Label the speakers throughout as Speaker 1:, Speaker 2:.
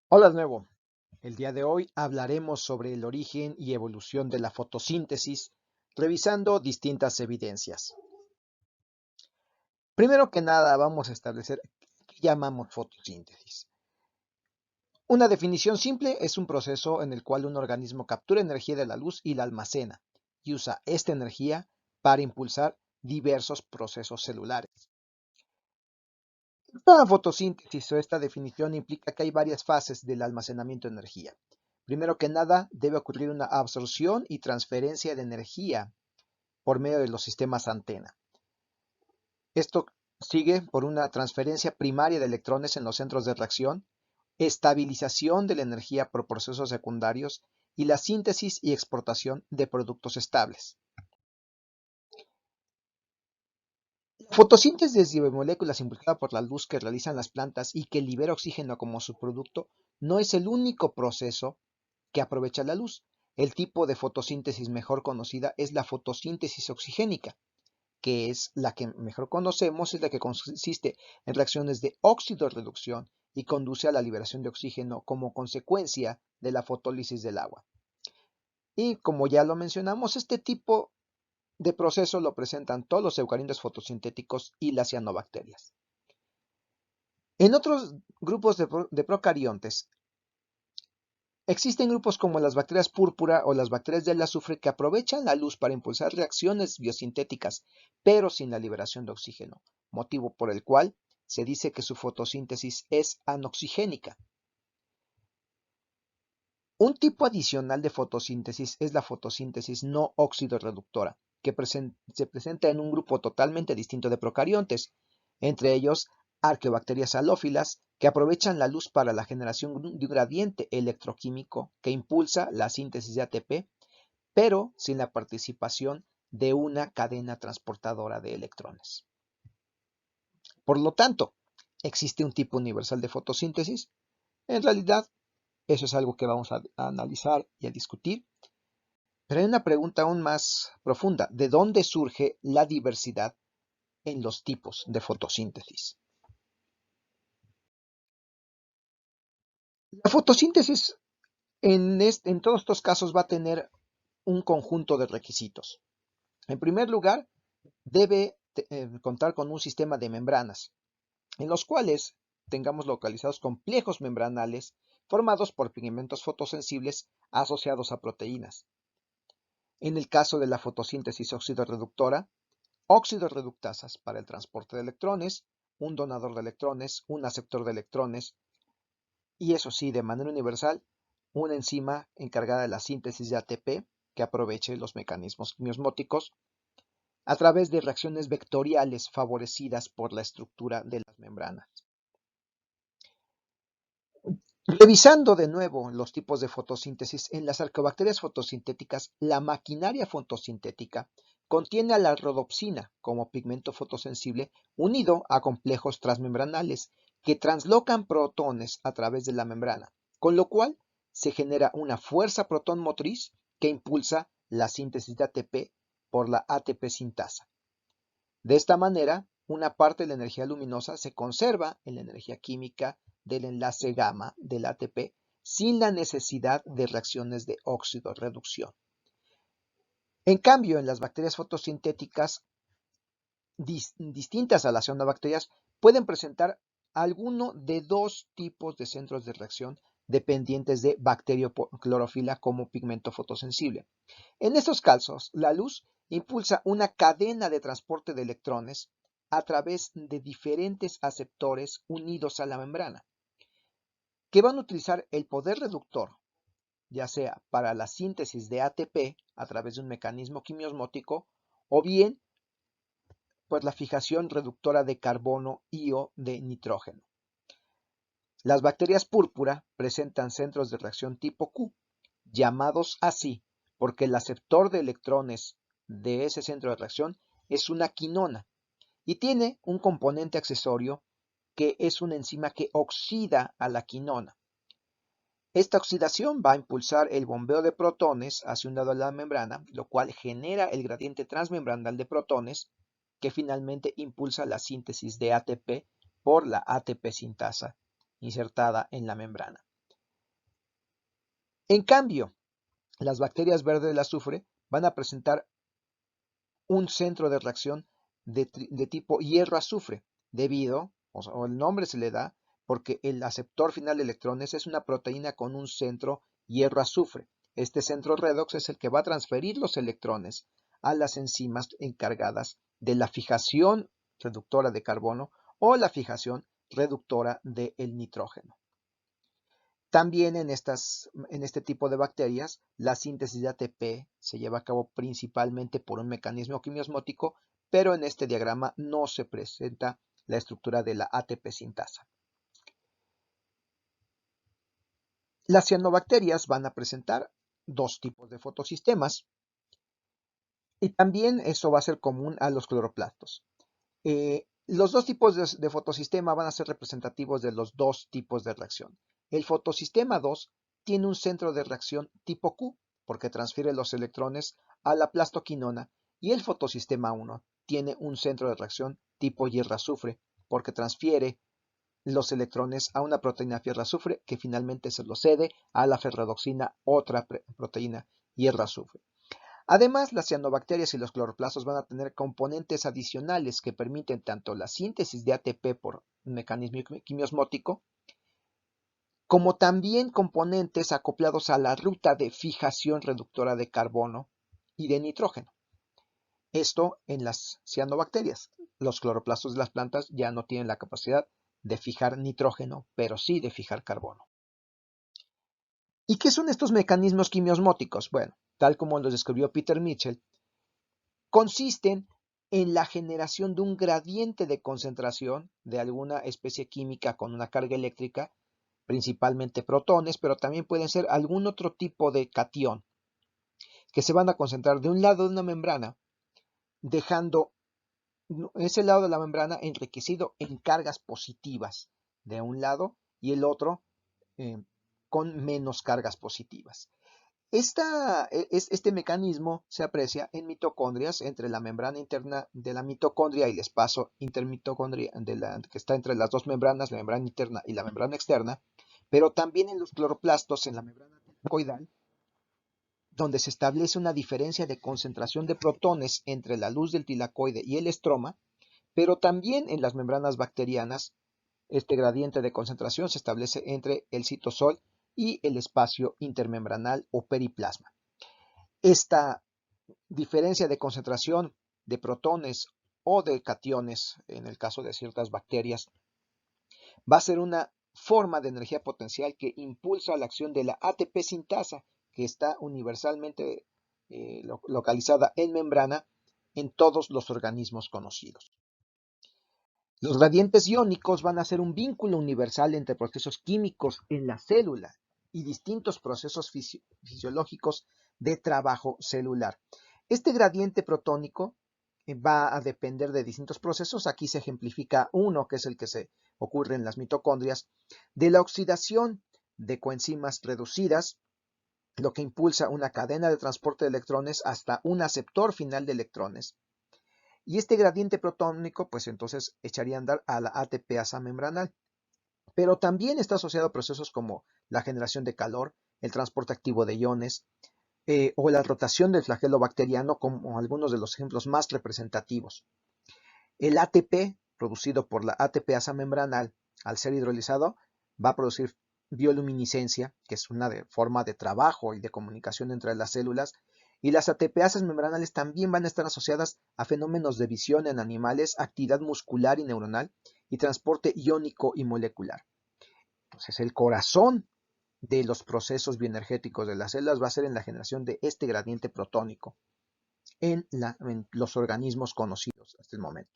Speaker 1: Hola de nuevo. El día de hoy hablaremos sobre el origen y evolución de la fotosíntesis, revisando distintas evidencias. Primero que nada, vamos a establecer qué llamamos fotosíntesis. Una definición simple es un proceso en el cual un organismo captura energía de la luz y la almacena, y usa esta energía para impulsar diversos procesos celulares. Esta fotosíntesis o esta definición implica que hay varias fases del almacenamiento de energía. Primero que nada, debe ocurrir una absorción y transferencia de energía por medio de los sistemas antena. Esto sigue por una transferencia primaria de electrones en los centros de reacción, estabilización de la energía por procesos secundarios y la síntesis y exportación de productos estables. La fotosíntesis de moléculas impulsada por la luz que realizan las plantas y que libera oxígeno como subproducto no es el único proceso que aprovecha la luz. El tipo de fotosíntesis mejor conocida es la fotosíntesis oxigénica, que es la que mejor conocemos, es la que consiste en reacciones de óxido-reducción y conduce a la liberación de oxígeno como consecuencia de la fotólisis del agua. Y como ya lo mencionamos, este tipo de proceso lo presentan todos los eucariontes fotosintéticos y las cianobacterias. En otros grupos de procariontes, existen grupos como las bacterias púrpura o las bacterias del azufre que aprovechan la luz para impulsar reacciones biosintéticas, pero sin la liberación de oxígeno, motivo por el cual se dice que su fotosíntesis es anoxigénica. Un tipo adicional de fotosíntesis es la fotosíntesis no óxido-reductora, que se presenta en un grupo totalmente distinto de procariontes, entre ellos arqueobacterias halófilas, que aprovechan la luz para la generación de un gradiente electroquímico que impulsa la síntesis de ATP, pero sin la participación de una cadena transportadora de electrones. Por lo tanto, ¿existe un tipo universal de fotosíntesis? En realidad, eso es algo que vamos a analizar y a discutir. Pero hay una pregunta aún más profunda. ¿De dónde surge la diversidad en los tipos de fotosíntesis? La fotosíntesis en todos estos casos va a tener un conjunto de requisitos. En primer lugar, debe contar con un sistema de membranas, en los cuales tengamos localizados complejos membranales formados por pigmentos fotosensibles asociados a proteínas. En el caso de la fotosíntesis oxidorreductora, óxido-reductasas para el transporte de electrones, un donador de electrones, un aceptor de electrones y eso sí, de manera universal, una enzima encargada de la síntesis de ATP que aproveche los mecanismos quimiosmóticos a través de reacciones vectoriales favorecidas por la estructura de las membranas. Revisando de nuevo los tipos de fotosíntesis, en las arqueobacterias fotosintéticas, la maquinaria fotosintética contiene a la rodopsina como pigmento fotosensible unido a complejos transmembranales que translocan protones a través de la membrana, con lo cual se genera una fuerza protón motriz que impulsa la síntesis de ATP por la ATP sintasa. De esta manera, una parte de la energía luminosa se conserva en la energía química del enlace gamma del ATP sin la necesidad de reacciones de óxido-reducción. En cambio, en las bacterias fotosintéticas distintas a las cianobacterias pueden presentar alguno de dos tipos de centros de reacción dependientes de bacterioclorofila como pigmento fotosensible. En estos casos, la luz impulsa una cadena de transporte de electrones a través de diferentes aceptores unidos a la membrana, que van a utilizar el poder reductor, ya sea para la síntesis de ATP a través de un mecanismo quimiosmótico, o bien pues la fijación reductora de carbono y o de nitrógeno. Las bacterias púrpura presentan centros de reacción tipo Q, llamados así porque el aceptor de electrones de ese centro de reacción es una quinona y tiene un componente accesorio que es una enzima que oxida a la quinona. Esta oxidación va a impulsar el bombeo de protones hacia un lado de la membrana, lo cual genera el gradiente transmembranal de protones que finalmente impulsa la síntesis de ATP por la ATP sintasa insertada en la membrana. En cambio, las bacterias verdes del azufre van a presentar un centro de reacción de tipo hierro-azufre, debido, o el nombre se le da, porque el aceptor final de electrones es una proteína con un centro hierro-azufre. Este centro redox es el que va a transferir los electrones a las enzimas encargadas de la fijación reductora de carbono o la fijación reductora del nitrógeno. También en este tipo de bacterias, la síntesis de ATP se lleva a cabo principalmente por un mecanismo quimiosmótico, pero en este diagrama no se presenta la estructura de la ATP sintasa. Las cianobacterias van a presentar dos tipos de fotosistemas y también eso va a ser común a los cloroplastos. Los dos tipos de fotosistema van a ser representativos de los dos tipos de reacción. El fotosistema 2 tiene un centro de reacción tipo Q, porque transfiere los electrones a la plastoquinona, y el fotosistema 1 tiene un centro de reacción tipo hierro-azufre, porque transfiere los electrones a una proteína fierro-azufre que finalmente se los cede a la ferredoxina, otra proteína hierro-azufre. Además, las cianobacterias y los cloroplastos van a tener componentes adicionales que permiten tanto la síntesis de ATP por un mecanismo quimiosmótico, como también componentes acoplados a la ruta de fijación reductora de carbono y de nitrógeno. Esto en las cianobacterias. Los cloroplastos de las plantas ya no tienen la capacidad de fijar nitrógeno, pero sí de fijar carbono. ¿Y qué son estos mecanismos quimiosmóticos? Bueno, tal como los describió Peter Mitchell, consisten en la generación de un gradiente de concentración de alguna especie química con una carga eléctrica, principalmente protones, pero también pueden ser algún otro tipo de catión, que se van a concentrar de un lado de una membrana, dejando ese lado de la membrana enriquecido en cargas positivas de un lado y el otro con menos cargas positivas. Este mecanismo se aprecia en mitocondrias entre la membrana interna de la mitocondria y el espacio intermitocondria que está entre las dos membranas, la membrana interna y la membrana externa, pero también en los cloroplastos en la membrana tilacoidal, donde se establece una diferencia de concentración de protones entre la luz del tilacoide y el estroma, pero también en las membranas bacterianas, este gradiente de concentración se establece entre el citosol y el espacio intermembranal o periplasma. Esta diferencia de concentración de protones o de cationes, en el caso de ciertas bacterias, va a ser una forma de energía potencial que impulsa la acción de la ATP sintasa, que está universalmente localizada en membrana en todos los organismos conocidos. Los gradientes iónicos van a ser un vínculo universal entre procesos químicos en la célula y distintos procesos fisiológicos de trabajo celular. Este gradiente protónico va a depender de distintos procesos. Aquí se ejemplifica uno, que es el que se ocurre en las mitocondrias, de la oxidación de coenzimas reducidas, lo que impulsa una cadena de transporte de electrones hasta un aceptor final de electrones. Y este gradiente protónico, pues entonces echaría a andar a la ATPasa membranal. Pero también está asociado a procesos como la generación de calor, el transporte activo de iones o la rotación del flagelo bacteriano, como algunos de los ejemplos más representativos. El ATP, producido por la ATPasa membranal, al ser hidrolizado, va a producir bioluminiscencia, que es una forma de trabajo y de comunicación entre las células, y las ATPasas membranales también van a estar asociadas a fenómenos de visión en animales, actividad muscular y neuronal, y transporte iónico y molecular. Entonces, el corazón de los procesos bioenergéticos de las células va a ser en la generación de este gradiente protónico en los organismos conocidos hasta el momento.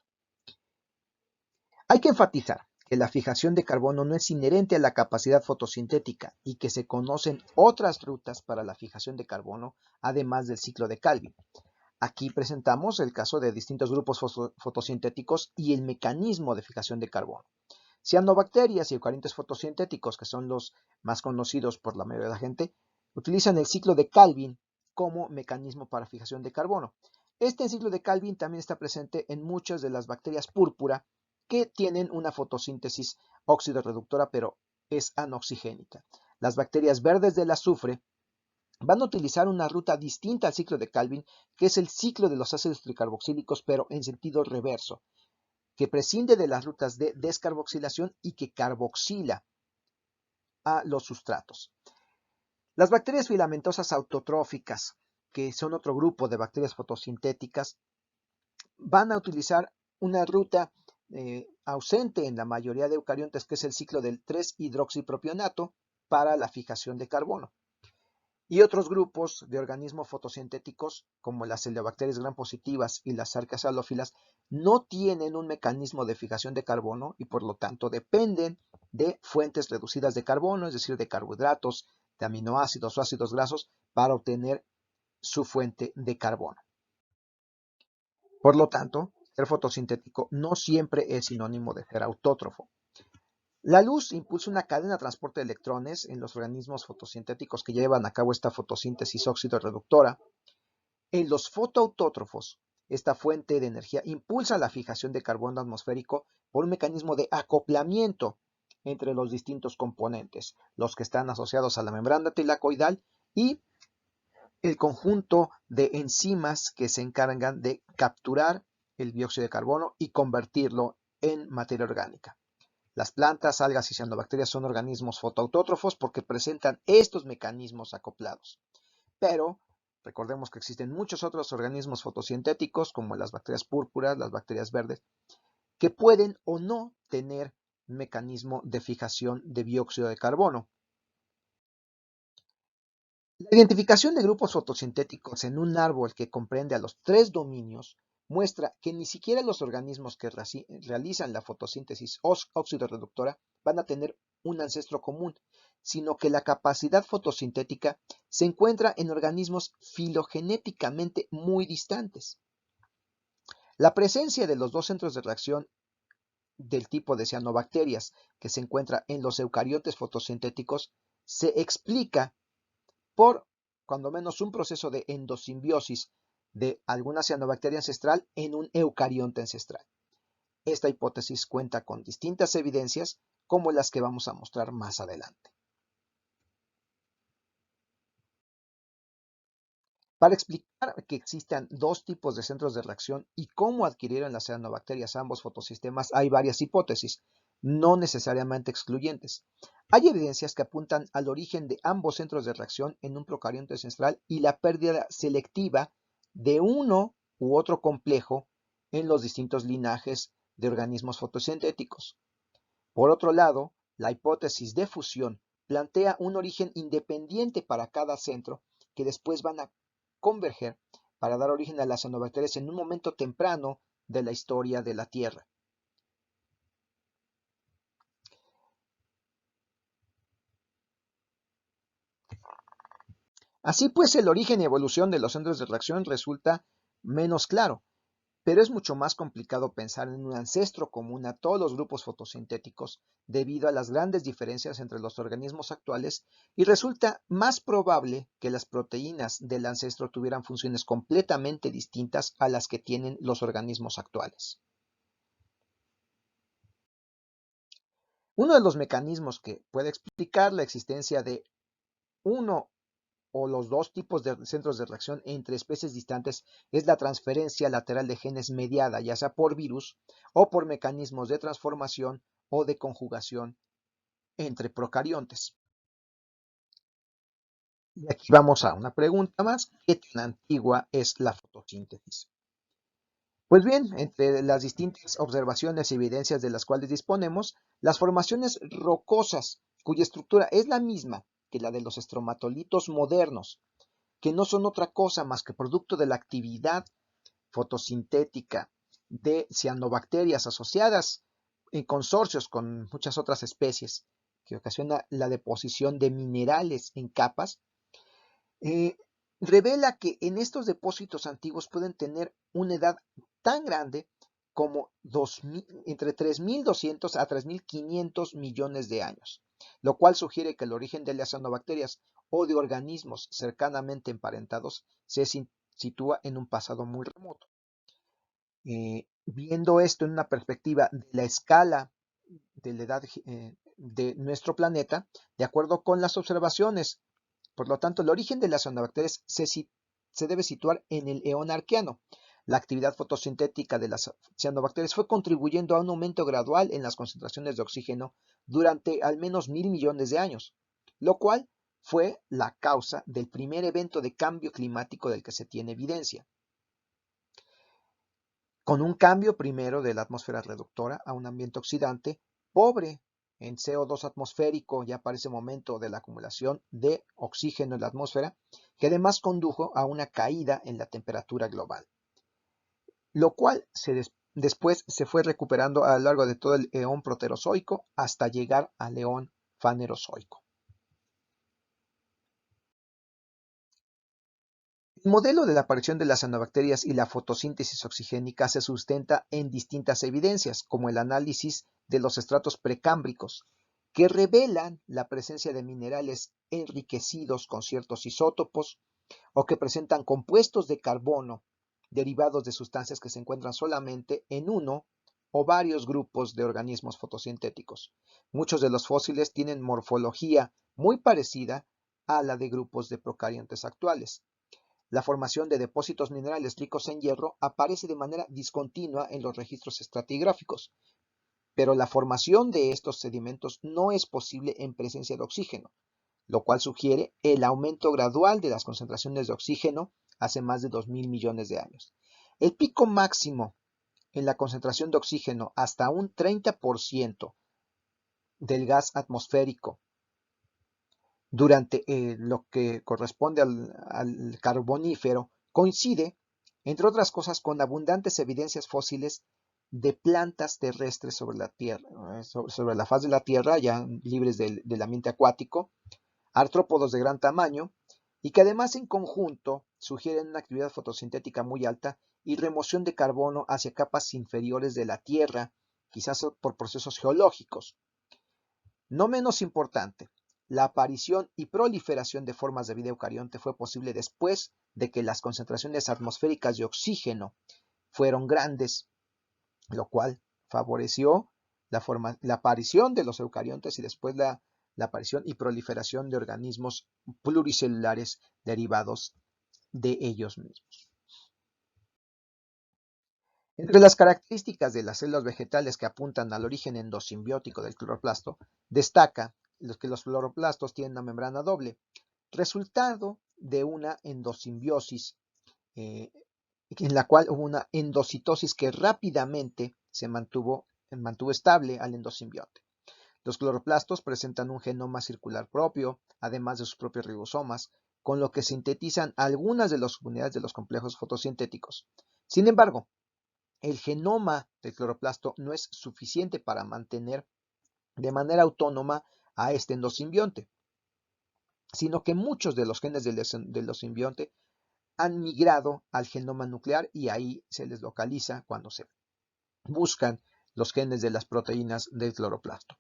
Speaker 1: Hay que enfatizar que la fijación de carbono no es inherente a la capacidad fotosintética y que se conocen otras rutas para la fijación de carbono, además del ciclo de Calvin. Aquí presentamos el caso de distintos grupos fotosintéticos y el mecanismo de fijación de carbono. Cianobacterias y eucariontes fotosintéticos, que son los más conocidos por la mayoría de la gente, utilizan el ciclo de Calvin como mecanismo para fijación de carbono. Este ciclo de Calvin también está presente en muchas de las bacterias púrpura que tienen una fotosíntesis óxido-reductora, pero es anoxigénica. Las bacterias verdes del azufre van a utilizar una ruta distinta al ciclo de Calvin, que es el ciclo de los ácidos tricarboxílicos, pero en sentido reverso, que prescinde de las rutas de descarboxilación y que carboxila a los sustratos. Las bacterias filamentosas autotróficas, que son otro grupo de bacterias fotosintéticas, van a utilizar una ruta ausente en la mayoría de eucariontes, que es el ciclo del 3-hidroxipropionato para la fijación de carbono. Y otros grupos de organismos fotosintéticos, como las celebacterias gram positivas y las arqueas halófilas, no tienen un mecanismo de fijación de carbono y por lo tanto dependen de fuentes reducidas de carbono, es decir, de carbohidratos, de aminoácidos o ácidos grasos, para obtener su fuente de carbono. Por lo tanto, ser fotosintético no siempre es sinónimo de ser autótrofo. La luz impulsa una cadena de transporte de electrones en los organismos fotosintéticos que llevan a cabo esta fotosíntesis óxido-reductora. En los fotoautótrofos, esta fuente de energía impulsa la fijación de carbono atmosférico por un mecanismo de acoplamiento entre los distintos componentes, los que están asociados a la membrana tilacoidal y el conjunto de enzimas que se encargan de capturar el dióxido de carbono y convertirlo en materia orgánica. Las plantas, algas y cianobacterias son organismos fotoautótrofos porque presentan estos mecanismos acoplados. Pero recordemos que existen muchos otros organismos fotosintéticos, como las bacterias púrpuras, las bacterias verdes, que pueden o no tener un mecanismo de fijación de dióxido de carbono. La identificación de grupos fotosintéticos en un árbol que comprende a los 3 dominios muestra que ni siquiera los organismos que realizan la fotosíntesis óxido-reductora van a tener un ancestro común, sino que la capacidad fotosintética se encuentra en organismos filogenéticamente muy distantes. La presencia de los dos centros de reacción del tipo de cianobacterias que se encuentra en los eucariotes fotosintéticos se explica por cuando menos un proceso de endosimbiosis de alguna cianobacteria ancestral en un eucarionte ancestral. Esta hipótesis cuenta con distintas evidencias como las que vamos a mostrar más adelante. Para explicar que existan dos tipos de centros de reacción y cómo adquirieron las cianobacterias ambos fotosistemas, hay varias hipótesis, no necesariamente excluyentes. Hay evidencias que apuntan al origen de ambos centros de reacción en un procarionte ancestral y la pérdida selectiva de uno u otro complejo en los distintos linajes de organismos fotosintéticos. Por otro lado, la hipótesis de fusión plantea un origen independiente para cada centro que después van a converger para dar origen a las cianobacterias en un momento temprano de la historia de la Tierra. Así pues, el origen y evolución de los centros de reacción resulta menos claro, pero es mucho más complicado pensar en un ancestro común a todos los grupos fotosintéticos debido a las grandes diferencias entre los organismos actuales y resulta más probable que las proteínas del ancestro tuvieran funciones completamente distintas a las que tienen los organismos actuales. Uno de los mecanismos que puede explicar la existencia de uno o los dos tipos de centros de reacción entre especies distantes es la transferencia lateral de genes mediada, ya sea por virus o por mecanismos de transformación o de conjugación entre procariontes. Y aquí vamos a una pregunta más: ¿qué tan antigua es la fotosíntesis? Pues bien, entre las distintas observaciones y evidencias de las cuales disponemos, las formaciones rocosas, cuya estructura es la misma que la de los estromatolitos modernos, que no son otra cosa más que producto de la actividad fotosintética de cianobacterias asociadas en consorcios con muchas otras especies, que ocasiona la deposición de minerales en capas, eh, revela que en estos depósitos antiguos pueden tener una edad tan grande como entre 3.200 a 3.500 millones de años, lo cual sugiere que el origen de las cianobacterias o de organismos cercanamente emparentados se sitúa en un pasado muy remoto. Viendo esto en una perspectiva de la escala de la edad de nuestro planeta, de acuerdo con las observaciones Por lo tanto, el origen de las cianobacterias se debe situar en el eón arqueano. La actividad fotosintética de las cianobacterias fue contribuyendo a un aumento gradual en las concentraciones de oxígeno durante al menos 1.000 millones de años, lo cual fue la causa del primer evento de cambio climático del que se tiene evidencia, con un cambio primero de la atmósfera reductora a un ambiente oxidante pobre en CO2 atmosférico ya para ese momento de la acumulación de oxígeno en la atmósfera, que además condujo a una caída en la temperatura global, lo cual después se fue recuperando a lo largo de todo el eón proterozoico hasta llegar al eón fanerozoico. El modelo de la aparición de las cianobacterias y la fotosíntesis oxigénica se sustenta en distintas evidencias, como el análisis de los estratos precámbricos, que revelan la presencia de minerales enriquecidos con ciertos isótopos o que presentan compuestos de carbono derivados de sustancias que se encuentran solamente en uno o varios grupos de organismos fotosintéticos. Muchos de los fósiles tienen morfología muy parecida a la de grupos de procariontes actuales. La formación de depósitos minerales ricos en hierro aparece de manera discontinua en los registros estratigráficos, pero la formación de estos sedimentos no es posible en presencia de oxígeno, lo cual sugiere el aumento gradual de las concentraciones de oxígeno hace más de 2.000 millones de años. El pico máximo en la concentración de oxígeno hasta un 30% del gas atmosférico durante lo que corresponde al carbonífero coincide, entre otras cosas, con abundantes evidencias fósiles de plantas terrestres sobre la Tierra, sobre la faz de la Tierra, ya libres del ambiente acuático, artrópodos de gran tamaño, y que además en conjunto sugieren una actividad fotosintética muy alta y remoción de carbono hacia capas inferiores de la Tierra, quizás por procesos geológicos. No menos importante, la aparición y proliferación de formas de vida eucarionte fue posible después de que las concentraciones atmosféricas de oxígeno fueron grandes, lo cual favoreció la aparición de los eucariontes y después la aparición y proliferación de organismos pluricelulares derivados de ellos mismos. Entre las características de las células vegetales que apuntan al origen endosimbiótico del cloroplasto, destaca que los cloroplastos tienen una membrana doble, resultado de una endosimbiosis, en la cual hubo una endocitosis que rápidamente se mantuvo estable al endosimbionte. Los cloroplastos presentan un genoma circular propio, además de sus propios ribosomas, con lo que sintetizan algunas de las unidades de los complejos fotosintéticos. Sin embargo, el genoma del cloroplasto no es suficiente para mantener de manera autónoma a este endosimbionte, sino que muchos de los genes del endosimbionte han migrado al genoma nuclear y ahí se les localiza cuando se buscan los genes de las proteínas del cloroplasto.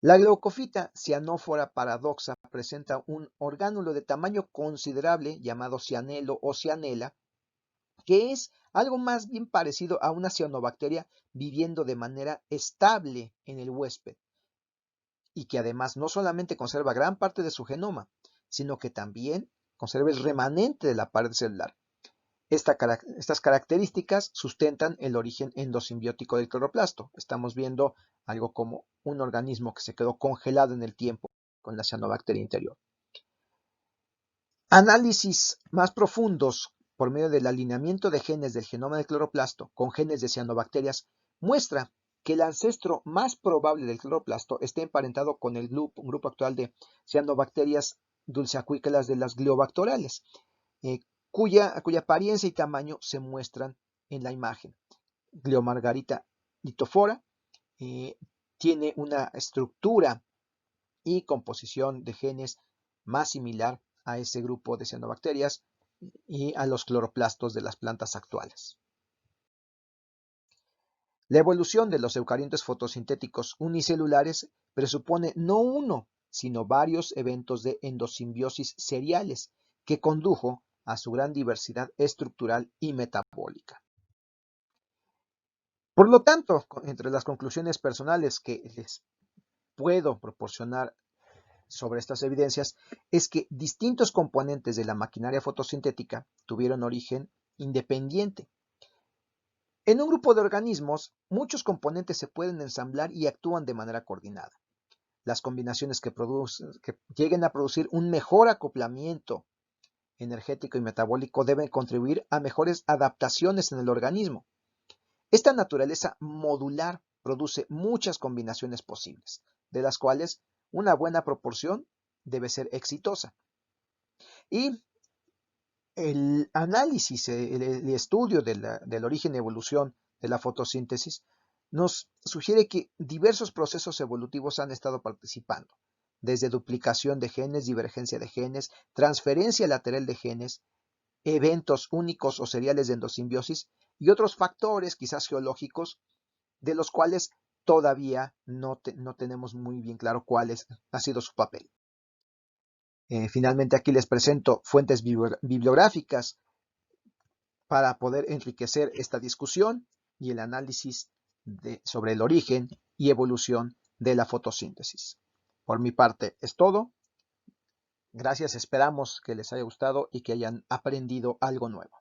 Speaker 1: La glaucofita cianófora paradoxa presenta un orgánulo de tamaño considerable llamado cianelo o cianela, que es algo más bien parecido a una cianobacteria viviendo de manera estable en el huésped y que además no solamente conserva gran parte de su genoma, sino que también conserva el remanente de la pared celular. Estas características sustentan el origen endosimbiótico del cloroplasto. Estamos viendo algo como un organismo que se quedó congelado en el tiempo con la cianobacteria interior. Análisis más profundos por medio del alineamiento de genes del genoma del cloroplasto con genes de cianobacterias muestra que el ancestro más probable del cloroplasto está emparentado con el grupo actual de cianobacterias dulceacuícolas de las gliobacteriales, cuya apariencia y tamaño se muestran en la imagen. Gliomargarita lithophyra tiene una estructura y composición de genes más similar a ese grupo de cianobacterias y a los cloroplastos de las plantas actuales. La evolución de los eucariontes fotosintéticos unicelulares presupone no uno, sino varios eventos de endosimbiosis seriales que condujo a su gran diversidad estructural y metabólica. Por lo tanto, entre las conclusiones personales que les puedo proporcionar sobre estas evidencias es que distintos componentes de la maquinaria fotosintética tuvieron origen independiente. En un grupo de organismos, muchos componentes se pueden ensamblar y actúan de manera coordinada. Las combinaciones que lleguen a producir un mejor acoplamiento energético y metabólico deben contribuir a mejores adaptaciones en el organismo. Esta naturaleza modular produce muchas combinaciones posibles, de las cuales una buena proporción debe ser exitosa. Y el análisis, el estudio del origen y evolución de la fotosíntesis nos sugiere que diversos procesos evolutivos han estado participando, desde duplicación de genes, divergencia de genes, transferencia lateral de genes, eventos únicos o seriales de endosimbiosis y otros factores, quizás geológicos, de los cuales todavía no tenemos muy bien claro cuál ha sido su papel. Finalmente aquí les presento fuentes bibliográficas para poder enriquecer esta discusión y el análisis sobre el origen y evolución de la fotosíntesis. Por mi parte es todo. Gracias, esperamos que les haya gustado y que hayan aprendido algo nuevo.